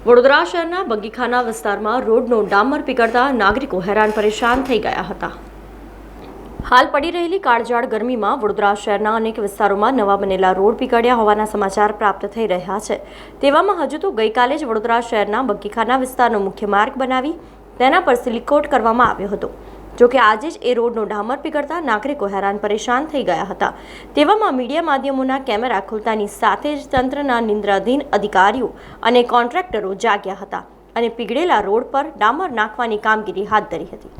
વડોદરા શહેરના બગીખાના વિસ્તારમાં રોડનો ડામર પીગળતા નાગરિકો હેરાન પરેશાન થઈ ગયા હતા। હાલ પડી રહેલી કાળઝાળ ગરમીમાં વડોદરા શહેરના અનેક વિસ્તારોમાં નવા બનેલા રોડ પીગળ્યા હોવાના સમાચાર પ્રાપ્ત થઈ રહ્યા છે। તેવામાં હજુ તો ગઈકાલે જ વડોદરા શહેરના બગીખાના વિસ્તારનો મુખ્ય માર્ગ બનાવી તેના પર સિલિકોટ કરવામાં આવ્યો હતો। જોકે આજે જ એ રોડનો ડામર પીગળતા નાગરિકો હેરાન પરેશાન થઈ ગયા હતા। તેવામાં મીડિયા માધ્યમોના કેમેરા ખુલતાની સાથે જ તંત્રના નિંદ્રાધીન અધિકારીઓ અને કોન્ટ્રાક્ટરો જાગ્યા હતા અને પીગળેલા રોડ પર ડામર નાખવાની કામગીરી હાથ ધરી હતી।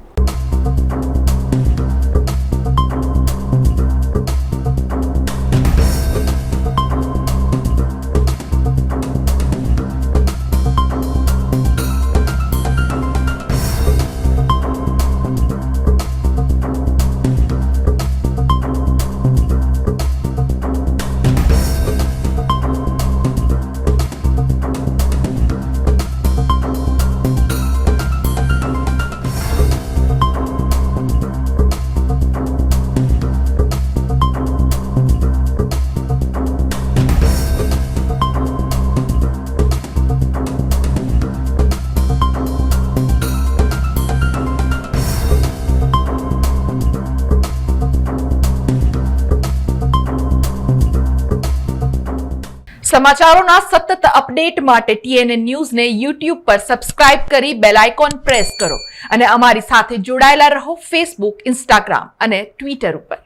સમાચારોના સતત અપડેટ માટે TNN ન્યૂઝને YouTube પર સબસ્ક્રાઇબ કરી બેલ આઇકોન પ્રેસ કરો અને અમારી સાથે જોડાયેલા રહો Facebook, Instagram અને Twitter ઉપર।